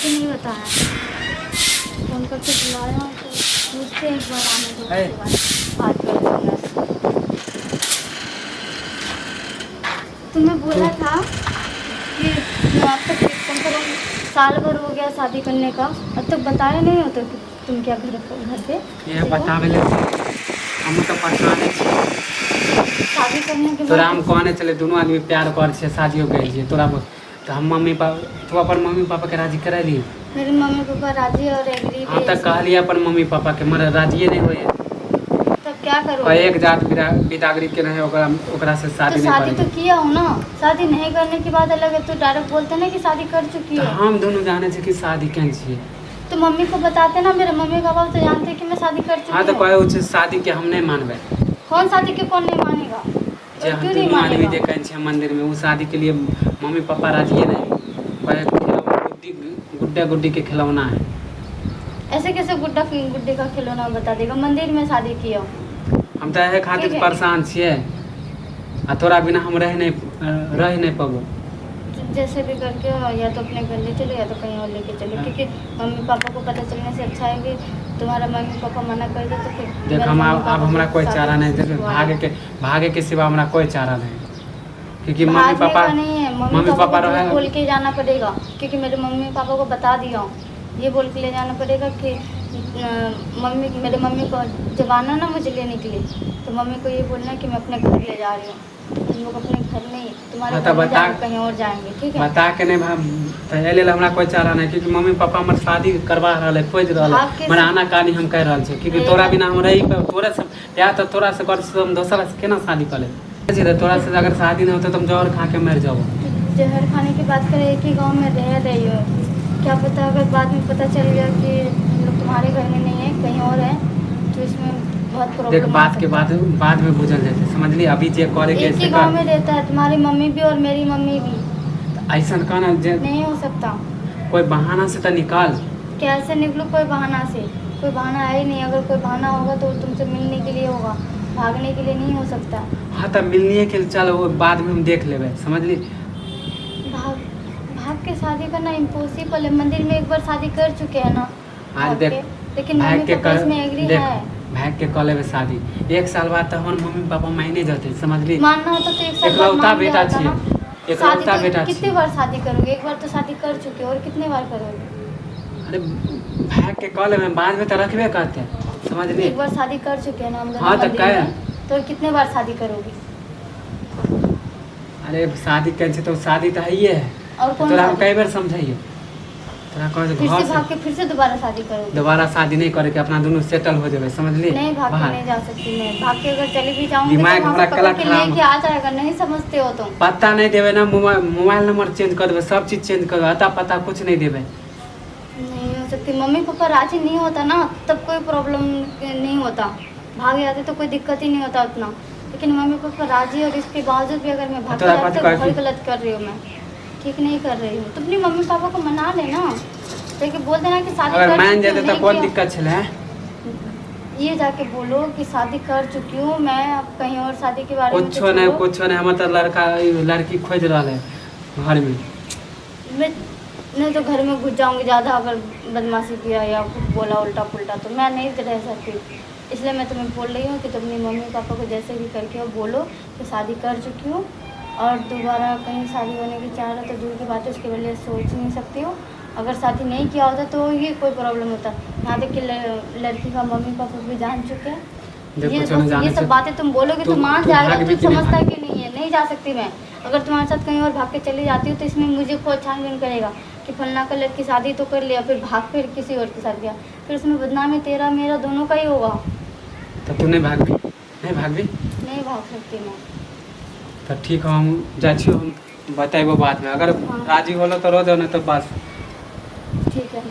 कुछ नहीं बताया। फोन करके बुलाया तो मुझसे एक बार आने दो, उसके बाद बात कर लूँगा। तुम्हें बोला था कि मैं अब तक कम से कम साल भर हो गया शादी करने का, अब तक बताया नहीं हो तो कि तुम क्या घर पे ये बतावे ले हम तो परेशान छी। शादी करने के तोरा बाद हम कहने चले दोनों आदमी प्यार कर छे, शादियों कर लिए तोरा तो हम मम्मी पापा तो अपन मम्मी पापा के राजी करा लिए। मेरे मम्मी पापा राजी और एग्री हाँ तक कहलिए अपन मम्मी पापा के मर राजिए नहीं होए। तब क्या करो? और एक जात बिदागरी के रहे ओकरा से शादी तो नहीं शादी करेंगे। तो किया हो ना, शादी नहीं करने की बात अलग है। तो डायरेक्ट बोलते ना कि शादी कर चुकी तो हो। हम दोनों जाने छे कि शादी केन छिए। तो मम्मी को बताते ना, मेरे मम्मी पापा तो जानते कि मैं शादी कर हाँ चुकी तो हूँ। कहे उसे शादी के हम नहीं मानबे। कौन शादी के कौन नहीं मानेगा? जे तो हम क्यों नहीं दोनों आदमी मानेगा? देखे छे मंदिर में, वो शादी के लिए मम्मी पापा राजी है नहीं। गुड्डा गुड्डी के खिलौना है। ऐसे कैसे गुड्डे का खिलौना बता देगा? मंदिर में शादी किया हो। हम तो यह खातिर ठीक है। परेशान छिए आ तोरा बिना हम रह नहीं पाबो। जैसे भी करके या तो अपने घर ले चलो या तो कहीं और लेके चलो, क्योंकि मम्मी पापा को पता चलने से अच्छा है कि तुम्हारा मम्मी पापा मना कर दे तो फिर देख मेरे हम मम्मी अब पापा हमरा को कोई शादी चारा नहीं, देख करवाना। भागे के सिवा हमरा कोई चारा नहीं। क्योंकि मम्मी भागने पापा का नहीं है, मम्मी पापा को झूठ बोल के जाना पड़ेगा, क्योंकि मेरे मम्मी पापा को बता दिया हूँ। ये बोल के ले जाना पड़ेगा कि मेरे मम्मी को जब आना ना मुझे लेने के लिए, तो मम्मी को ये बोलना कि मैं अपने घर ले जा रही हूँ। तुम लोग अपने घर में ही तुम्हारे घर में जाके कहीं और जाएंगे, ठीक है? बता के नहीं ले हमरा कोई चारा नहीं। क्योंकि मम्मी पापा हमर शादी करवा रहा है, खोज रहा है, मर आना कहानी हम कह रहा छे। क्योंकि तोरा बिना हम रही तोरा से या तो तोरा से कर हम दोसरा से केना शादी कर ले। तोरा से अगर शादी नहीं होता तुम जहर खा के मर जाओ। जहर खाने की बात करें, एक ही गांव में रह रही हो, क्या पता अगर बाद में पता चल गया कि लोग तुम्हारे घर में नहीं है कहीं और है, तो इसमें बहुत देख प्रॉब्लम। बात के बाद में बुझल जाते, समझ ली। अभी जे करे के एक ही गांव में रहता है तुम्हारी मम्मी भी और मेरी मम्मी भी। ऐसा कहना नहीं हो सकता। कोई बहाना से तो निकाल। कैसे निकलूं कोई बहाना से? कोई बहाना है ही नहीं। अगर कोई बहाना होगा तो तुमसे मिलने के लिए होगा, भागने के लिए नहीं हो सकता। हाँ तब मिलने के लिए चलो, वो बाद में हम देख लेंगे, समझ ली। भाग के शादी करना इम्पॉसिबल है। मंदिर में एक बार शादी कर चुके हैं ना आज देख लेकिन मम्मी पापा इसमें एग्री है। भाग के कॉलेज में शादी 1 साल बाद तो हमारे मम्मी पापा मायने जाते, समझ ली। मानना होता तो 1 साल बाद एकलौता मान बेटा लिया होता ना। छिए, एकलौता बेटा कितने छिए। बार शादी करोगे? एक बार तो शादी कर चुके हो, और कितने बार करोगे? अरे भाग के कॉलेज में बाद में तो रखबे करते हैं, समझ ली। एक बार शादी कर चुके हैं ना हम दोनों हाँ तो मंदिर क्या में, तो कितने बार शादी करोगे? अरे शादी कर तो शादी तो है ही है। और कौन तोरा हम शादी? कई बार समझाइए, तोरा कह फिर घर से भाग के फिर से दोबारा शादी करोगे? दोबारा शादी नहीं करे के अपना दोनों सेटल हो जाए, समझ ली। नहीं, भाग के बाहर नहीं जा सकती मैं। भाग के अगर चली भी जाऊंगी दिमाग तो हमरा वहाँ से कला पकड़ के खराब। लेके आ जाएगा। नहीं समझते हो तुम? पता नहीं देवे ना, मोबाइल नंबर चेंज कर देवे, सब चीज चेंज कर देवे, अता पता कुछ नहीं देवे। नहीं हो सकती। मम्मी पापा राजी नहीं होता ना तब कोई प्रॉब्लम नहीं होता, भाग जाते तो कोई दिक्कत ही नहीं होता उतना। लेकिन मम्मी पापा राजी और इसके बावजूद भी अगर मैं भाग तो जाती तो बात बहुत गलत कर रही हूँ मैं, ठीक नहीं कर रही हूँ। तो अपनी मम्मी पापा को मना लेना, लेकिन बोल देना कि शादी अगर कर मान चुकी हूँ, जाते तो नहीं कौन किया। दिक्कत छे। ये जाके बोलो कि शादी कर चुकी हूँ मैं, अब कहीं और शादी के बारे में कुछ नहीं कुछ नहीं, हम तो लड़की खोज रहा है घर में। मैं नहीं तो घर में घुस जाऊंगी ज़्यादा अगर बदमाशी किया या कुछ बोला उल्टा पुल्टा, तो मैं नहीं रह सकती। इसलिए मैं तुम्हें बोल रही हूँ कि तुम अपनी मम्मी पापा को जैसे भी करके हो बोलो कि शादी कर चुकी हूँ, और दोबारा कहीं शादी होने की चाह रहा तो दूर की बात है, उसके लिए सोच नहीं सकती हो। अगर शादी नहीं किया होता तो ये कोई प्रॉब्लम होता। यहाँ तक कि लड़की का मम्मी पापा भी जान चुके हैं। ये सब बातें तुम बोलोगे तो मान जाएगा। तू समझता है कि नहीं है? नहीं जा सकती मैं। अगर तुम्हारे साथ कहीं और भाग के चली जाती हूँ तो इसमें मुझे कोई छानबीन करेगा कि फलना का लड़की शादी तो कर लिया, फिर भाग फिर किसी और के साथ गया, फिर उसमें बदनामी तेरा मेरा दोनों का ही होगा। तो तू नहीं भाग भी? नहीं भाग भी? नहीं भाग सकती मैं। तो ठीक है, हम जाइ छी, हम बताएबो बाद में। अगर राजी होलो तो रो दो, नहीं तो बस। ठीक है।